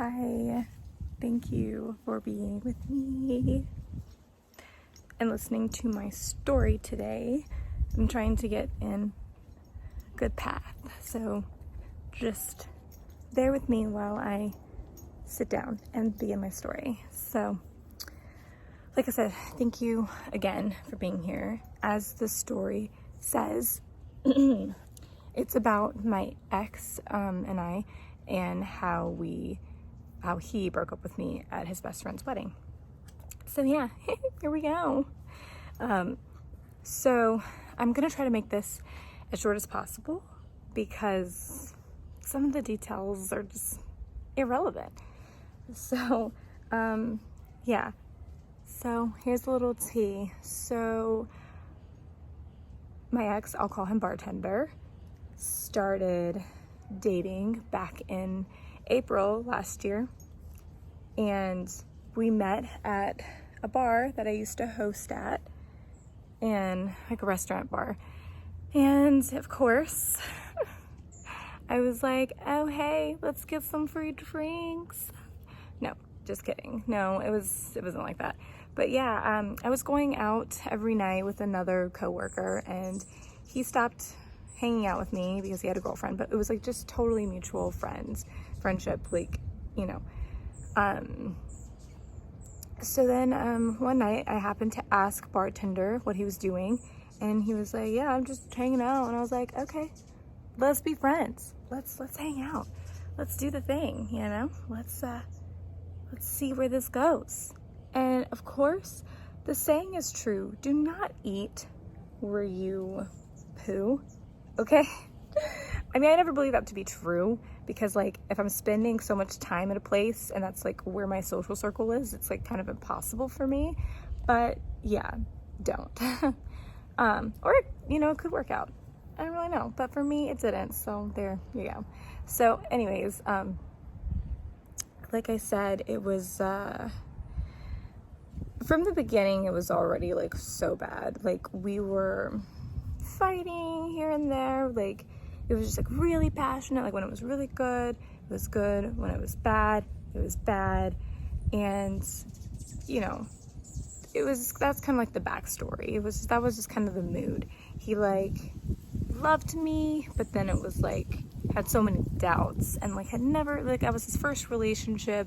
Hi, thank you for being with me and listening to my story today. I'm trying to get in a good path, so just bear with me while I sit down and begin my story. So, like I said, thank you again for being here. As the story says, it's about my ex and I, and how he broke up with me at his best friend's wedding. So yeah, here we go. So I'm gonna try to make this as short as possible because some of the details are just irrelevant. So yeah, so here's a little tea. So my ex, I'll call him Bartender, started dating back in April last year, and we met at a bar that I used to host at, and like a restaurant bar. And of course, I was like, oh hey, let's get some free drinks. No, just kidding. No, it wasn't like that. But yeah, I was going out every night with another coworker, and he stopped hanging out with me because he had a girlfriend, but it was like just totally mutual friendship, like, you know. So then one night I happened to ask Bartender what he was doing, and he was like, yeah, I'm just hanging out. And I was like, okay, let's be friends. Let's hang out. Let's do the thing, you know? Let's see where this goes. And of course, the saying is true. Do not eat where you poo. Okay? I mean, I never believed that to be true, because like if I'm spending so much time at a place and that's like where my social circle is, it's like kind of impossible for me. But yeah, don't. Or, you know, it could work out. I don't really know, but for me it didn't, so there you go. So anyways, like I said, it was from the beginning it was already like so bad. Like we were fighting here and there. Like it was just like really passionate. Like when it was really good, it was good. When it was bad, it was bad. And you know, that's kind of like the backstory. That was just kind of the mood. He like loved me, but then it was like had so many doubts, and like had never, like I was his first relationship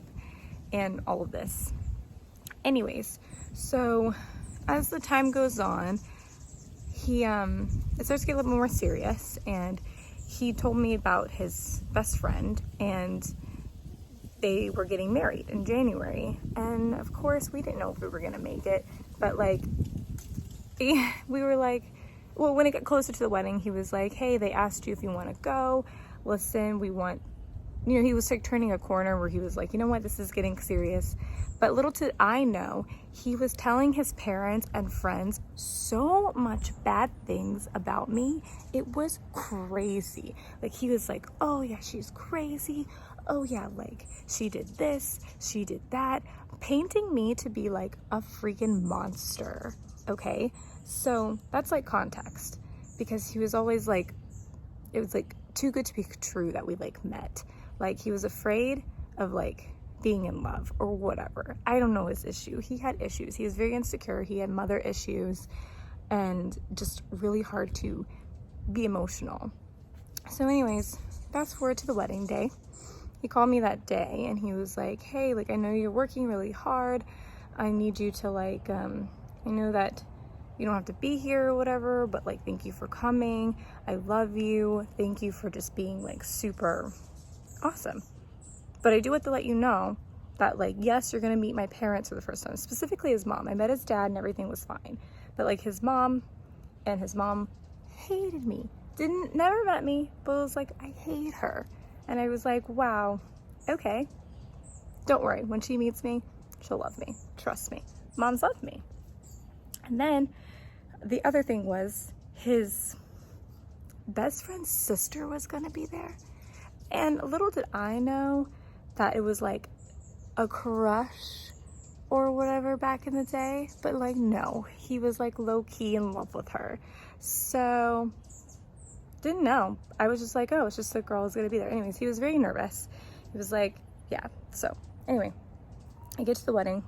and all of this. Anyways, so as the time goes on, he it starts to get a little more serious, and he told me about his best friend, and they were getting married in January. And of course we didn't know if we were gonna make it, but like we were like, well, when it got closer to the wedding, he was like, hey, they asked you if you want to go. Listen, we want, you know, he was like turning a corner where he was like, you know what, this is getting serious. But little did I know, he was telling his parents and friends so much bad things about me. It was crazy. Like he was like, oh yeah, she's crazy. Oh yeah, like she did this, she did that, painting me to be like a freaking monster. Okay, so that's like context, because he was always like, it was like too good to be true that we like met. Like he was afraid of like being in love or whatever. I don't know his issue. He had issues. He was very insecure. He had mother issues, and just really hard to be emotional. So anyways, fast forward to the wedding day. He called me that day and he was like, hey, like I know you're working really hard. I need you to like, I know that you don't have to be here or whatever, but like thank you for coming. I love you. Thank you for just being like super awesome. But I do have to let you know that like, yes, you're gonna meet my parents for the first time, specifically his mom. I met his dad and everything was fine. But like his mom hated me. Never met me, but was like, I hate her. And I was like, wow, okay. Don't worry, when she meets me, she'll love me. Trust me. Moms love me. And then the other thing was his best friend's sister was gonna be there. And little did I know that it was like a crush or whatever back in the day, but like no, he was like low-key in love with her. So didn't know. I was just like, oh, it's just a girl who's gonna be there. Anyways, he was very nervous. He was like, yeah. So anyway, I get to the wedding.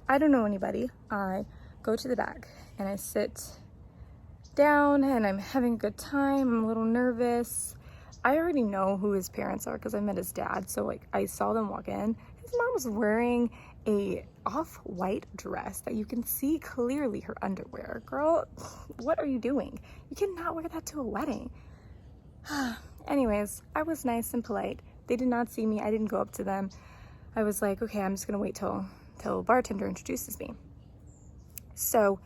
I don't know anybody. I go to the back and I sit down and I'm having a good time. I'm a little nervous. I already know who his parents are because I met his dad. So like I saw them walk in. His mom was wearing a off-white dress that you can see clearly her underwear. Girl, what are you doing? You cannot wear that to a wedding. Anyways, I was nice and polite. They did not see me. I didn't go up to them. I was like, okay, I'm just gonna wait till bartender introduces me. So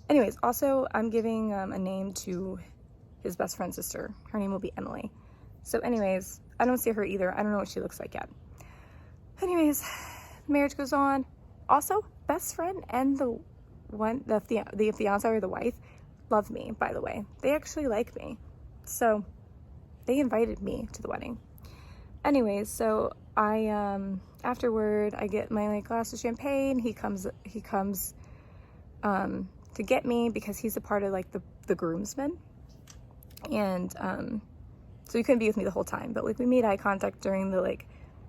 anyways, also I'm giving a name to his best friend's sister. Her name will be Emily. So anyways, I don't see her either. I don't know what she looks like yet. Anyways, marriage goes on. Also, best friend and the fiance or the wife love me, by the way. They actually like me. So they invited me to the wedding. Anyways, so I afterward I get my like glass of champagne. He comes to get me because he's a part of like the groomsmen. And so he couldn't be with me the whole time, but like we made eye contact during the like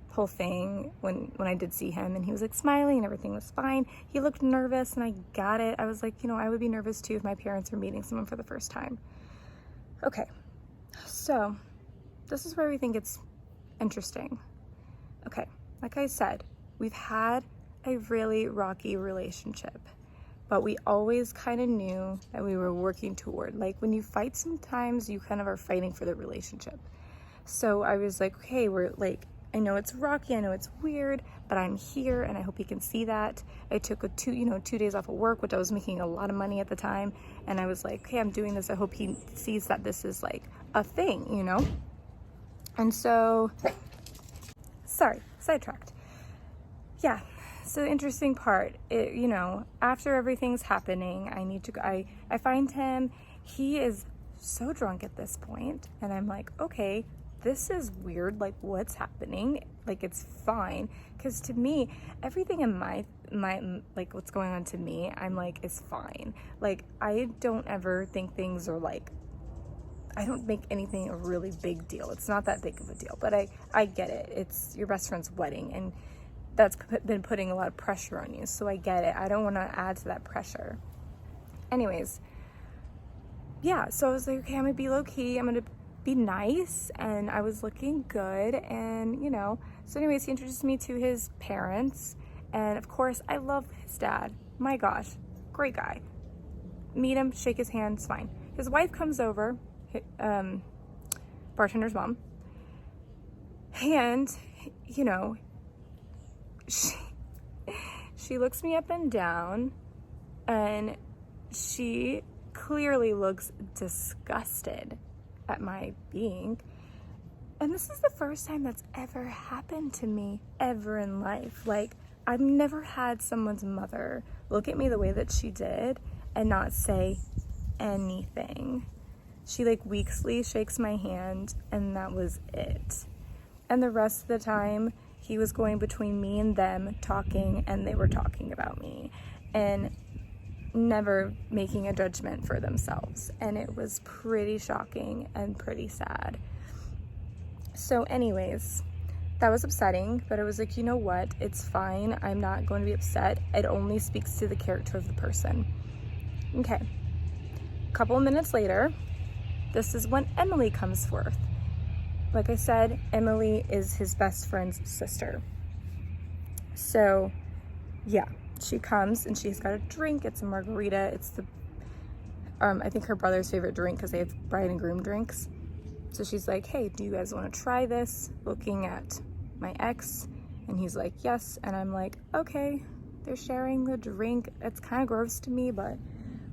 whole thing when I did see him, and he was like smiling and everything was fine. He looked nervous and I got it. I was like, you know, I would be nervous too if my parents were meeting someone for the first time. Okay, so this is where we think it's interesting. Okay, like I said, we've had a really rocky relationship, but we always kind of knew that we were working toward, like when you fight sometimes you kind of are fighting for the relationship. So I was like, okay, we're like, I know it's rocky, I know it's weird, but I'm here and I hope he can see that. I took 2 days off of work, which I was making a lot of money at the time. And I was like, okay, I'm doing this. I hope he sees that this is like a thing, you know? And so, sorry, sidetracked. Yeah. So the interesting part, you know, after everything's happening, I find him, he is so drunk at this point, and I'm like, okay, this is weird, like what's happening? Like it's fine, because to me, everything in my like what's going on to me, I'm like, is fine. Like I don't ever think things are like, I don't make anything a really big deal. It's not that big of a deal, but I get it. It's your best friend's wedding, and that's been putting a lot of pressure on you. So I get it. I don't want to add to that pressure. Anyways, yeah, so I was like, okay, I'm gonna be low key. I'm gonna be nice, and I was looking good, and you know. So anyways, he introduced me to his parents, and of course, I love his dad. My gosh, great guy. Meet him, shake his hand, it's fine. His wife comes over, bartender's mom, and you know, she looks me up and down, and she clearly looks disgusted at my being. And this is the first time that's ever happened to me ever in life. Like, I've never had someone's mother look at me the way that she did and not say anything. She like weakly shakes my hand, and that was it. And the rest of the time, he was going between me and them talking, and they were talking about me and never making a judgment for themselves. And it was pretty shocking and pretty sad. So anyways, that was upsetting, but I was like, you know what? It's fine. I'm not going to be upset. It only speaks to the character of the person. Okay. A couple of minutes later, this is when Emily comes forth. Like I said, Emily is his best friend's sister. So, yeah, she comes and she's got a drink. It's a margarita. It's the, I think her brother's favorite drink because they have bride and groom drinks. So she's like, hey, do you guys want to try this? Looking at my ex. And he's like, yes. And I'm like, okay, they're sharing the drink. It's kind of gross to me, but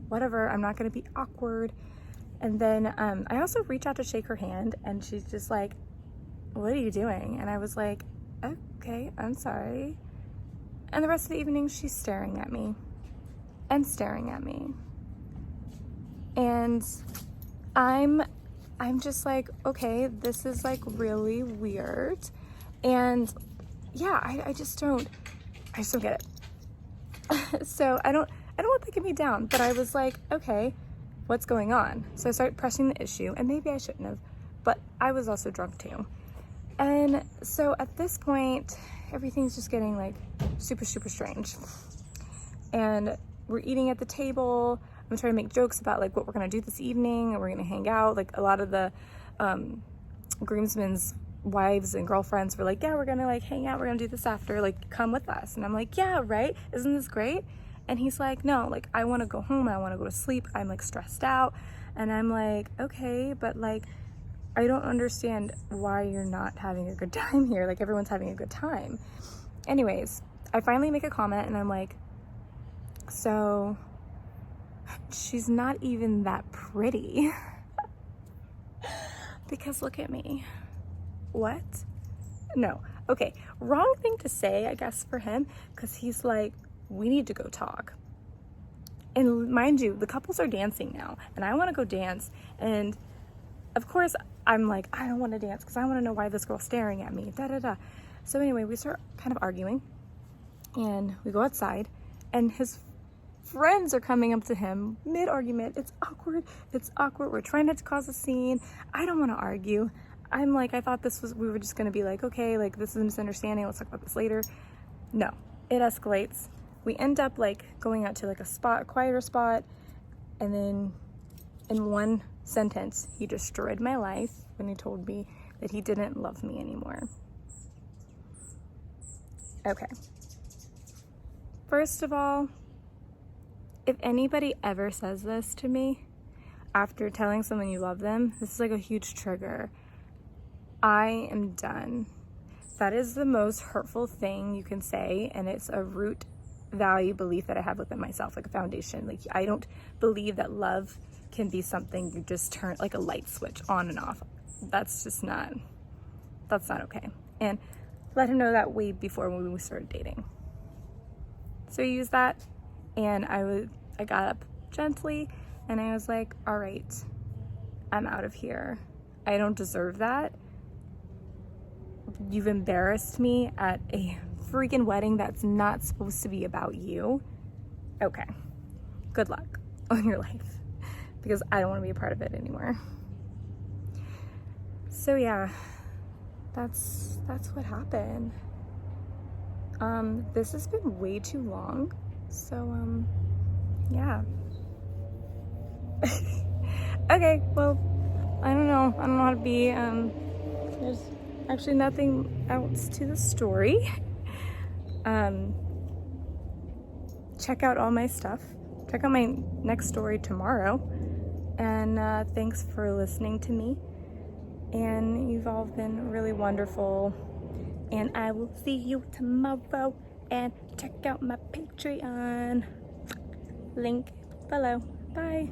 whatever. I'm not going to be awkward. And then I also reach out to shake her hand, and she's just like, what are you doing? And I was like, okay, I'm sorry. And the rest of the evening, she's staring at me and staring at me. And I'm just like, okay, this is like really weird. And yeah, I just don't get it. So I don't want that to get me down, but I was like, okay, what's going on? So I started pressing the issue, and maybe I shouldn't have, but I was also drunk too. And so at this point, everything's just getting like super, super strange. And we're eating at the table. I'm trying to make jokes about like what we're gonna do this evening, and we're gonna hang out. Like a lot of the groomsmen's wives and girlfriends were like, yeah, we're gonna like hang out, we're gonna do this after, like come with us. And I'm like, yeah, right, isn't this great? And he's like, no, like I want to go home, I want to go to sleep, I'm like stressed out. And I'm like, okay, but like I don't understand why you're not having a good time here. Like everyone's having a good time. Anyways, I finally make a comment and I'm like, so she's not even that pretty. Because look at me. What? No. Okay, wrong thing to say, I guess, for him, because he's like, we need to go talk. And mind you, the couples are dancing now, and I want to go dance. And of course, I'm like, I don't want to dance because I want to know why this girl's staring at me. Da da da. So anyway, we start kind of arguing, and we go outside, and his friends are coming up to him mid-argument. It's awkward. It's awkward. We're trying not to cause a scene. I don't want to argue. I'm like, I thought we were just going to be like, okay, like this is a misunderstanding. Let's talk about this later. No, it escalates. We end up like going out to like a quieter spot. And then in one sentence, he destroyed my life when he told me that he didn't love me anymore. Okay. First of all, if anybody ever says this to me after telling someone you love them, this is like a huge trigger. I am done. That is the most hurtful thing you can say, and it's a root value belief that I have within myself, like a foundation. Like I don't believe that love can be something you just turn like a light switch on and off. That's not okay. And let him know that way before when we started dating. So he used that, and I got up gently and I was like, all right, I'm out of here. I don't deserve that. You've embarrassed me at a freaking wedding that's not supposed to be about you. Okay, good luck on your life, because I don't want to be a part of it anymore. So yeah, that's what happened. This has been way too long, so yeah. Okay, well, I don't know how to be. There's actually nothing else to the story. Check out all my stuff. Check out my next story tomorrow. And thanks for listening to me. And you've all been really wonderful. And I will see you tomorrow. And check out my Patreon. Link below. Bye.